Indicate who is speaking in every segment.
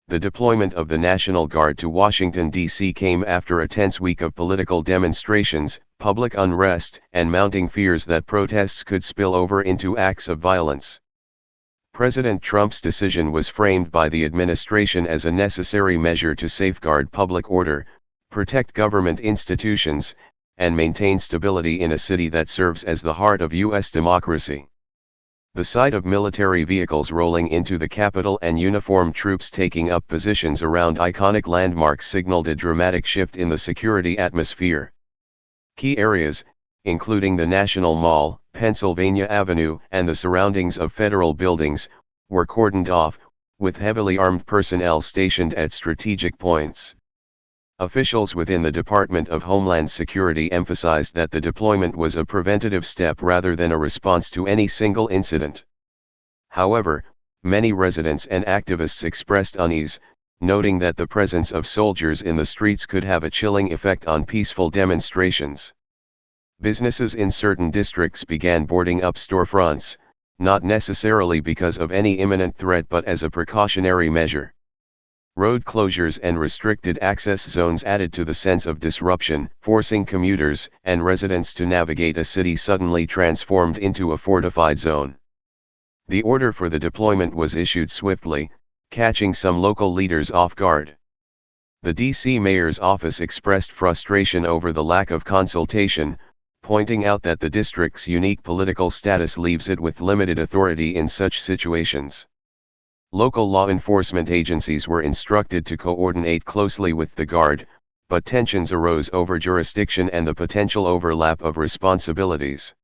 Speaker 1: The deployment of the National Guard to Washington, D.C. came after a tense week of political demonstrations, public unrest, and mounting fears that protests could spill over into acts of violence. President Trump's decision was framed by the administration as a necessary measure to safeguard public order, protect government institutions, and maintain stability in a city that serves as the heart of U.S. democracy. The sight of military vehicles rolling into the Capitol and uniformed troops taking up positions around iconic landmarks signaled a dramatic shift in the security atmosphere. Key areas, including the National Mall, Pennsylvania Avenue, and the surroundings of federal buildings, were cordoned off, with heavily armed personnel stationed at strategic points. Officials within the Department of Homeland Security emphasized that the deployment was a preventative step rather than a response to any single incident. However, many residents and activists expressed unease, noting that the presence of soldiers in the streets could have a chilling effect on peaceful demonstrations. Businesses in certain districts began boarding up storefronts, not necessarily because of any imminent threat but as a precautionary measure. Road closures and restricted access zones added to the sense of disruption, forcing commuters and residents to navigate a city suddenly transformed into a fortified zone. The order for the deployment was issued swiftly, catching some local leaders off guard. The D.C. mayor's office expressed frustration over the lack of consultation, pointing out that the district's unique political status leaves it with limited authority in such situations. Local law enforcement agencies were instructed to coordinate closely with the Guard, but tensions arose over jurisdiction and the potential overlap of responsibilities.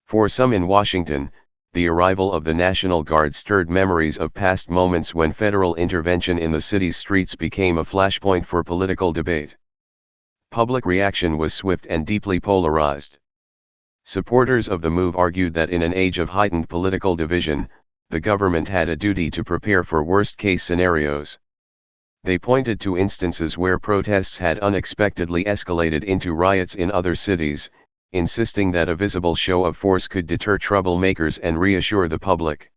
Speaker 1: For some in Washington, the arrival of the National Guard stirred memories of past moments when federal intervention in the city's streets became a flashpoint for political debate. Public reaction was swift and deeply polarized. Supporters of the move argued that in an age of heightened political division, the government had a duty to prepare for worst-case scenarios. They pointed to instances where protests had unexpectedly escalated into riots in other cities, insisting that a visible show of force could deter troublemakers and reassure the public.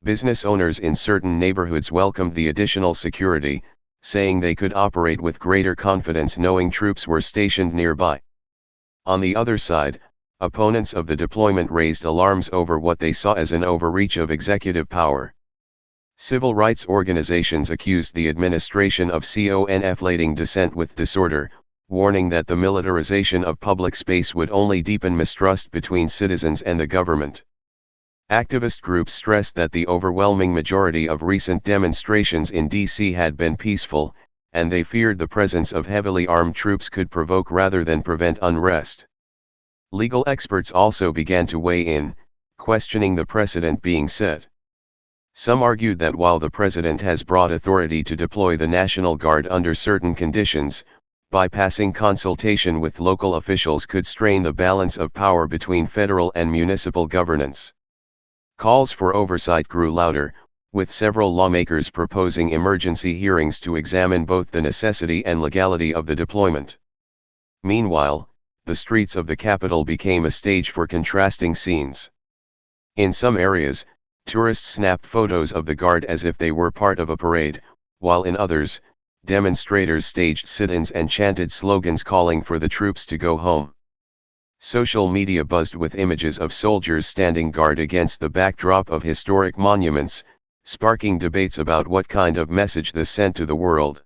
Speaker 1: Business owners in certain neighborhoods welcomed the additional security, saying they could operate with greater confidence knowing troops were stationed nearby. On the other side, opponents of the deployment raised alarms over what they saw as an overreach of executive power. Civil rights organizations accused the administration of conflating dissent with disorder, warning that the militarization of public space would only deepen mistrust between citizens and the government. Activist groups stressed that the overwhelming majority of recent demonstrations in D.C. had been peaceful, and they feared the presence of heavily armed troops could provoke rather than prevent unrest. Legal experts also began to weigh in, questioning the precedent being set. Some argued that while the president has broad authority to deploy the National Guard under certain conditions, bypassing consultation with local officials could strain the balance of power between federal and municipal governance. Calls for oversight grew louder, with several lawmakers proposing emergency hearings to examine both the necessity and legality of the deployment. Meanwhile, the streets of the Capitol became a stage for contrasting scenes. In some areas, tourists snapped photos of the Guard as if they were part of a parade, while in others, demonstrators staged sit-ins and chanted slogans calling for the troops to go home. Social media buzzed with images of soldiers standing guard against the backdrop of historic monuments, sparking debates about what kind of message this sent to the world.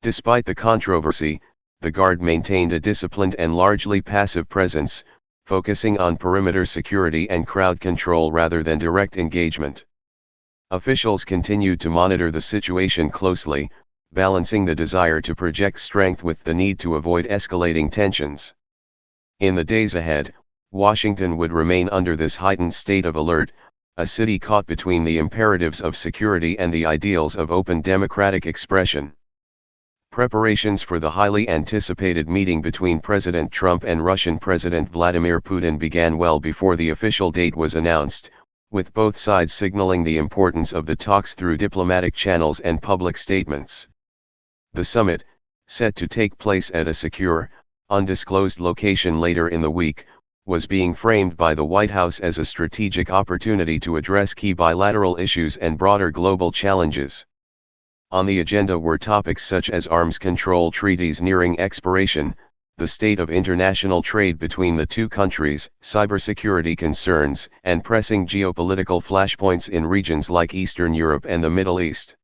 Speaker 1: Despite the controversy, the Guard maintained a disciplined and largely passive presence, focusing on perimeter security and crowd control rather than direct engagement. Officials continued to monitor the situation closely, balancing the desire to project strength with the need to avoid escalating tensions. In the days ahead, Washington would remain under this heightened state of alert, a city caught between the imperatives of security and the ideals of open democratic expression. Preparations for the highly anticipated meeting between President Trump and Russian President Vladimir Putin began well before the official date was announced, with both sides signaling the importance of the talks through diplomatic channels and public statements. The summit, set to take place at a secure, undisclosed location later in the week, was being framed by the White House as a strategic opportunity to address key bilateral issues and broader global challenges. On the agenda were topics such as arms control treaties nearing expiration, the state of international trade between the two countries, cybersecurity concerns, and pressing geopolitical flashpoints in regions like Eastern Europe and the Middle East.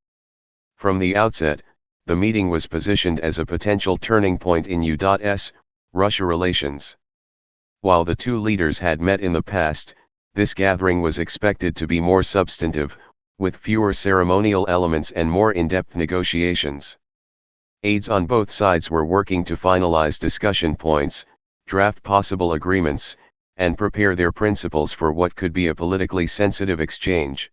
Speaker 1: From the outset, the meeting was positioned as a potential turning point in U.S. Russia relations. While the two leaders had met in the past, this gathering was expected to be more substantive, with fewer ceremonial elements and more in-depth negotiations. Aides on both sides were working to finalize discussion points, draft possible agreements, and prepare their principles for what could be a politically sensitive exchange.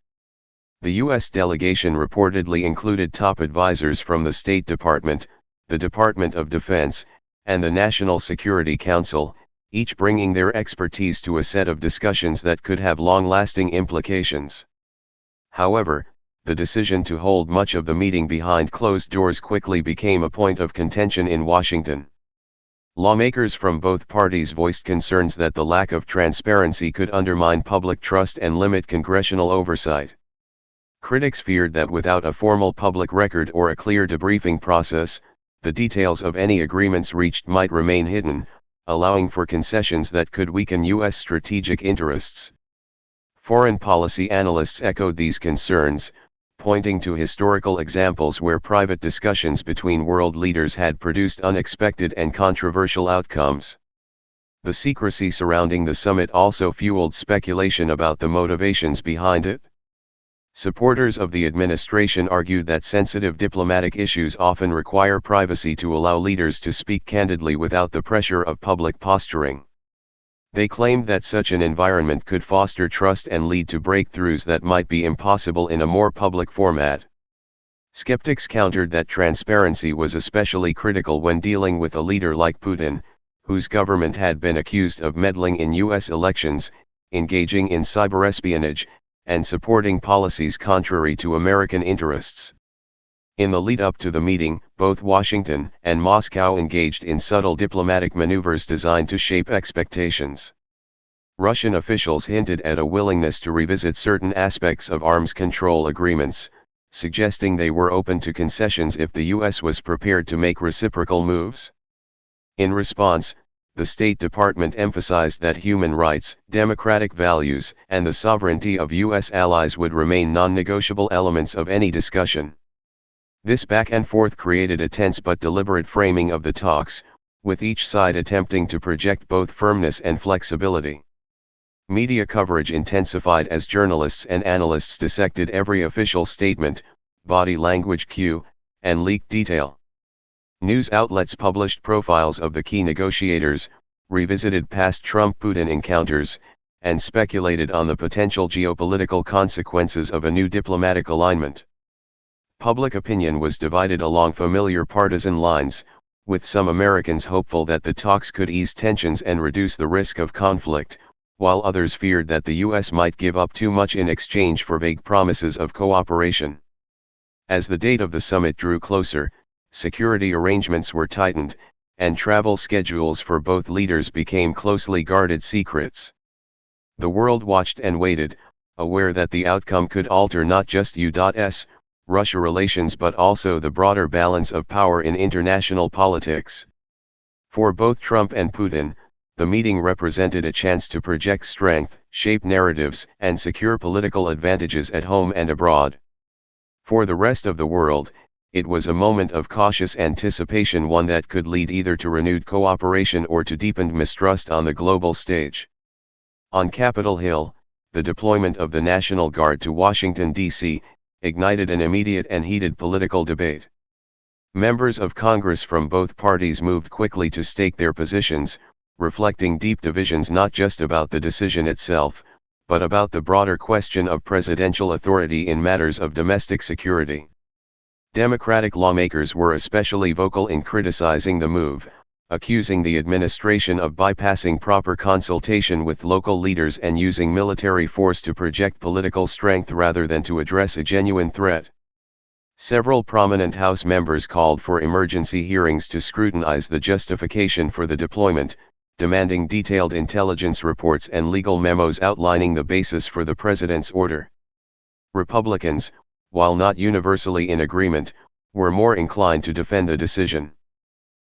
Speaker 1: The U.S. delegation reportedly included top advisors from the State Department, the Department of Defense, and the National Security Council, each bringing their expertise to a set of discussions that could have long-lasting implications. However, the decision to hold much of the meeting behind closed doors quickly became a point of contention in Washington. Lawmakers from both parties voiced concerns that the lack of transparency could undermine public trust and limit congressional oversight. Critics feared that without a formal public record or a clear debriefing process, the details of any agreements reached might remain hidden, allowing for concessions that could weaken U.S. strategic interests. Foreign policy analysts echoed these concerns, pointing to historical examples where private discussions between world leaders had produced unexpected and controversial outcomes. The secrecy surrounding the summit also fueled speculation about the motivations behind it. Supporters of the administration argued that sensitive diplomatic issues often require privacy to allow leaders to speak candidly without the pressure of public posturing. They claimed that such an environment could foster trust and lead to breakthroughs that might be impossible in a more public format. Skeptics countered that transparency was especially critical when dealing with a leader like Putin, whose government had been accused of meddling in U.S. elections, engaging in cyberespionage, and supporting policies contrary to American interests. In the lead-up to the meeting, both Washington and Moscow engaged in subtle diplomatic maneuvers designed to shape expectations. Russian officials hinted at a willingness to revisit certain aspects of arms control agreements, suggesting they were open to concessions if the U.S. was prepared to make reciprocal moves. In response, the State Department emphasized that human rights, democratic values, and the sovereignty of U.S. allies would remain non-negotiable elements of any discussion. This back and forth created a tense but deliberate framing of the talks, with each side attempting to project both firmness and flexibility. Media coverage intensified as journalists and analysts dissected every official statement, body language cue, and leaked detail. News outlets published profiles of the key negotiators, revisited past Trump-Putin encounters, and speculated on the potential geopolitical consequences of a new diplomatic alignment. Public opinion was divided along familiar partisan lines, with some Americans hopeful that the talks could ease tensions and reduce the risk of conflict, while others feared that the U.S. might give up too much in exchange for vague promises of cooperation. As the date of the summit drew closer, security arrangements were tightened, and travel schedules for both leaders became closely guarded secrets. The world watched and waited, aware that the outcome could alter not just U.S. Russia relations but also the broader balance of power in international politics. For both Trump and Putin, the meeting represented a chance to project strength, shape narratives, and secure political advantages at home and abroad. For the rest of the world, it was a moment of cautious anticipation, one that could lead either to renewed cooperation or to deepened mistrust on the global stage. On Capitol Hill, the deployment of the National Guard to Washington, D.C., ignited an immediate and heated political debate. Members of Congress from both parties moved quickly to stake their positions, reflecting deep divisions not just about the decision itself, but about the broader question of presidential authority in matters of domestic security. Democratic lawmakers were especially vocal in criticizing the move, accusing the administration of bypassing proper consultation with local leaders and using military force to project political strength rather than to address a genuine threat. Several prominent House members called for emergency hearings to scrutinize the justification for the deployment, demanding detailed intelligence reports and legal memos outlining the basis for the president's order. Republicans, while not universally in agreement, were more inclined to defend the decision.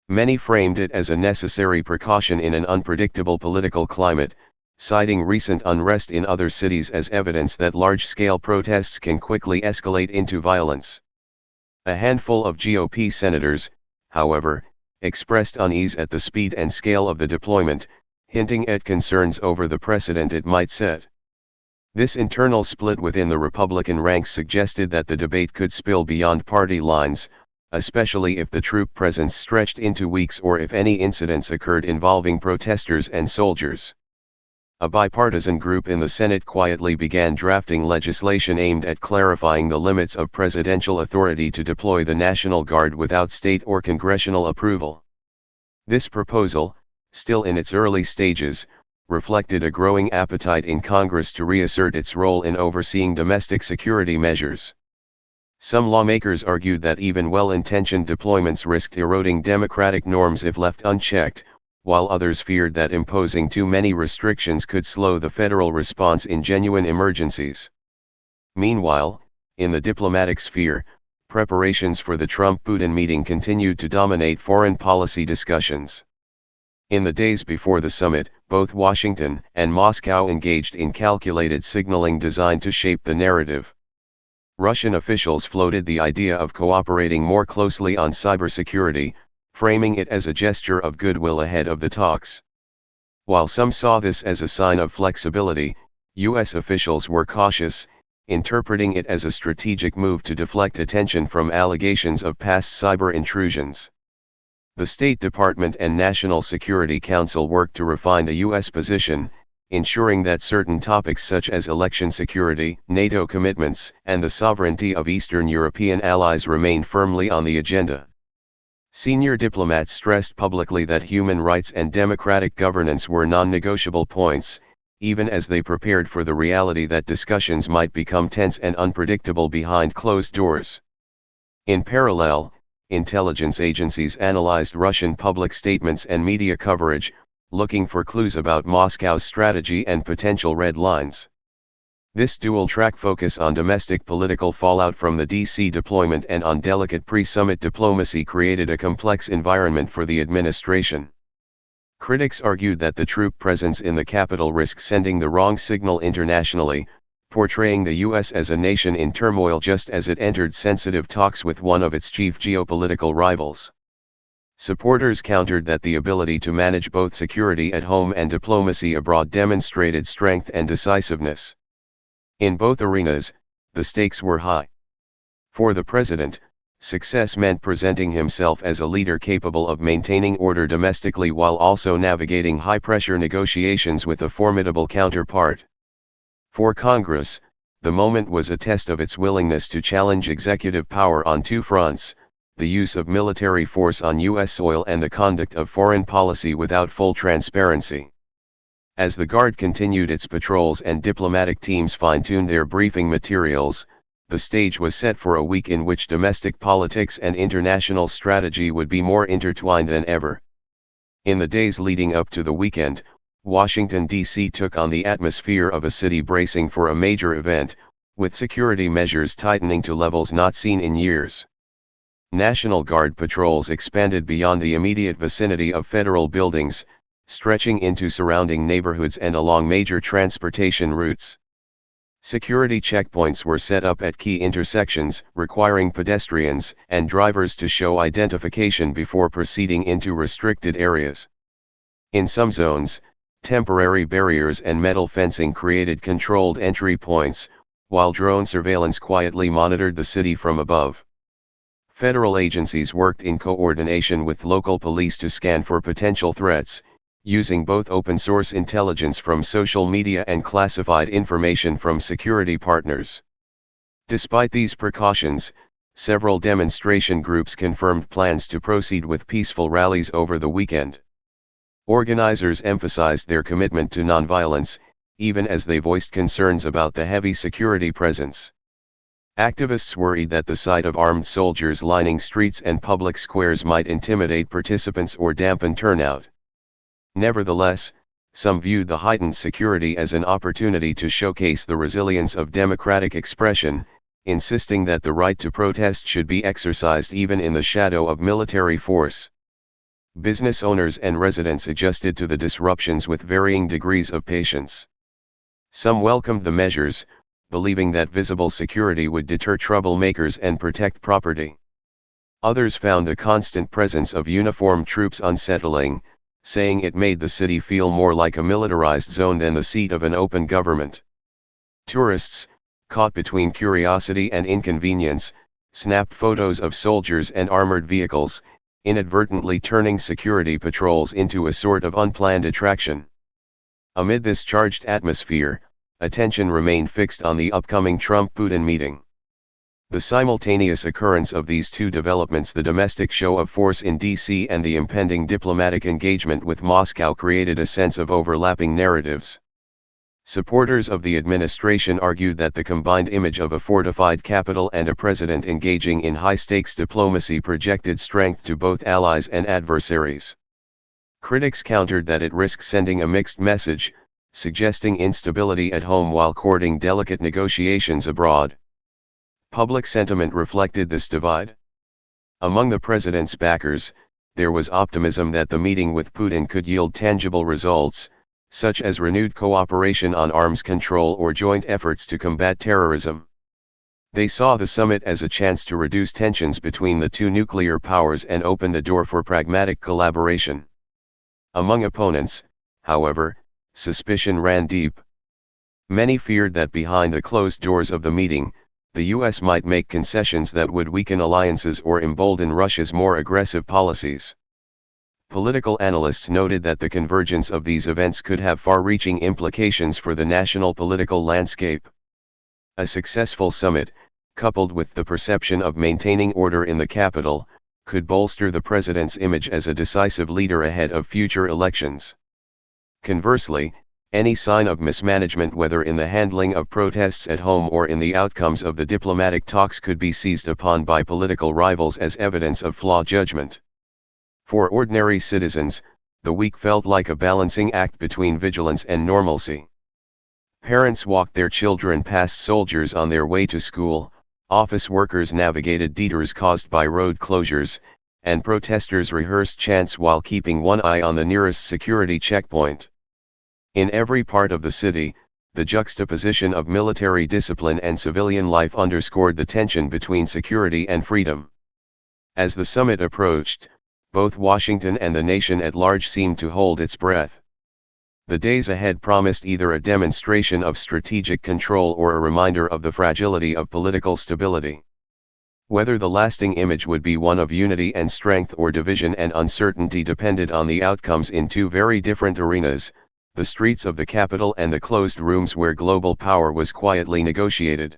Speaker 1: Many framed it as a necessary precaution in an unpredictable political climate, citing recent unrest in other cities as evidence that large-scale protests can quickly escalate into violence. A handful of GOP senators, however, expressed unease at the speed and scale of the deployment, hinting at concerns over the precedent it might set. This internal split within the Republican ranks suggested that the debate could spill beyond party lines, especially if the troop presence stretched into weeks or if any incidents occurred involving protesters and soldiers. A bipartisan group in the Senate quietly began drafting legislation aimed at clarifying the limits of presidential authority to deploy the National Guard without state or congressional approval. This proposal, still in its early stages, reflected a growing appetite in Congress to reassert its role in overseeing domestic security measures. Some lawmakers argued that even well-intentioned deployments risked eroding democratic norms if left unchecked, while others feared that imposing too many restrictions could slow the federal response in genuine emergencies. Meanwhile, in the diplomatic sphere, preparations for the Trump-Putin meeting continued to dominate foreign policy discussions. In the days before the summit, both Washington and Moscow engaged in calculated signaling designed to shape the narrative. Russian officials floated the idea of cooperating more closely on cybersecurity, framing it as a gesture of goodwill ahead of the talks. While some saw this as a sign of flexibility, U.S. officials were cautious, interpreting it as a strategic move to deflect attention from allegations of past cyber intrusions. The State Department and National Security Council worked to refine the U.S. position, ensuring that certain topics such as election security, NATO commitments, and the sovereignty of Eastern European allies remained firmly on the agenda. Senior diplomats stressed publicly that human rights and democratic governance were non-negotiable points, even as they prepared for the reality that discussions might become tense and unpredictable behind closed doors. In parallel, intelligence agencies analyzed Russian public statements and media coverage, looking for clues about Moscow's strategy and potential red lines. This dual-track focus on domestic political fallout from the DC deployment and on delicate pre-summit diplomacy created a complex environment for the administration. Critics argued that the troop presence in the capital risked sending the wrong signal internationally, portraying the U.S. as a nation in turmoil just as it entered sensitive talks with one of its chief geopolitical rivals. Supporters countered that the ability to manage both security at home and diplomacy abroad demonstrated strength and decisiveness. In both arenas, the stakes were high. For the president, success meant presenting himself as a leader capable of maintaining order domestically while also navigating high-pressure negotiations with a formidable counterpart. For Congress, the moment was a test of its willingness to challenge executive power on two fronts: the use of military force on U.S. soil and the conduct of foreign policy without full transparency. As the Guard continued its patrols and diplomatic teams fine-tuned their briefing materials, the stage was set for a week in which domestic politics and international strategy would be more intertwined than ever. In the days leading up to the weekend, Washington, D.C. took on the atmosphere of a city bracing for a major event, with security measures tightening to levels not seen in years. National Guard patrols expanded beyond the immediate vicinity of federal buildings, stretching into surrounding neighborhoods and along major transportation routes. Security checkpoints were set up at key intersections, requiring pedestrians and drivers to show identification before proceeding into restricted areas. In some zones, temporary barriers and metal fencing created controlled entry points, while drone surveillance quietly monitored the city from above. Federal agencies worked in coordination with local police to scan for potential threats, using both open-source intelligence from social media and classified information from security partners. Despite these precautions, several demonstration groups confirmed plans to proceed with peaceful rallies over the weekend. Organizers emphasized their commitment to nonviolence, even as they voiced concerns about the heavy security presence. Activists worried that the sight of armed soldiers lining streets and public squares might intimidate participants or dampen turnout. Nevertheless, some viewed the heightened security as an opportunity to showcase the resilience of democratic expression, insisting that the right to protest should be exercised even in the shadow of military force. Business owners and residents adjusted to the disruptions with varying degrees of patience. Some welcomed the measures, believing that visible security would deter troublemakers and protect property. Others found the constant presence of uniformed troops unsettling, saying it made the city feel more like a militarized zone than the seat of an open government. Tourists, caught between curiosity and inconvenience, snapped photos of soldiers and armored vehicles, inadvertently turning security patrols into a sort of unplanned attraction. Amid this charged atmosphere, attention remained fixed on the upcoming Trump-Putin meeting. The simultaneous occurrence of these two developments, the domestic show of force in D.C. and the impending diplomatic engagement with Moscow, created a sense of overlapping narratives. Supporters of the administration argued that the combined image of a fortified capital and a president engaging in high-stakes diplomacy projected strength to both allies and adversaries. Critics countered that it risked sending a mixed message, suggesting instability at home while courting delicate negotiations abroad. Public sentiment reflected this divide. Among the president's backers, there was optimism that the meeting with Putin could yield tangible results, such as renewed cooperation on arms control or joint efforts to combat terrorism. They saw the summit as a chance to reduce tensions between the two nuclear powers and open the door for pragmatic collaboration. Among opponents, however, suspicion ran deep. Many feared that behind the closed doors of the meeting, the U.S. might make concessions that would weaken alliances or embolden Russia's more aggressive policies. Political analysts noted that the convergence of these events could have far-reaching implications for the national political landscape. A successful summit, coupled with the perception of maintaining order in the capital, could bolster the president's image as a decisive leader ahead of future elections. Conversely, any sign of mismanagement, whether in the handling of protests at home or in the outcomes of the diplomatic talks, could be seized upon by political rivals as evidence of flawed judgment. For ordinary citizens, the week felt like a balancing act between vigilance and normalcy. Parents walked their children past soldiers on their way to school, office workers navigated detours caused by road closures, and protesters rehearsed chants while keeping one eye on the nearest security checkpoint. In every part of the city, the juxtaposition of military discipline and civilian life underscored the tension between security and freedom. As the summit approached, both Washington and the nation at large seemed to hold its breath. The days ahead promised either a demonstration of strategic control or a reminder of the fragility of political stability. Whether the lasting image would be one of unity and strength or division and uncertainty depended on the outcomes in two very different arenas: the streets of the capital and the closed rooms where global power was quietly negotiated.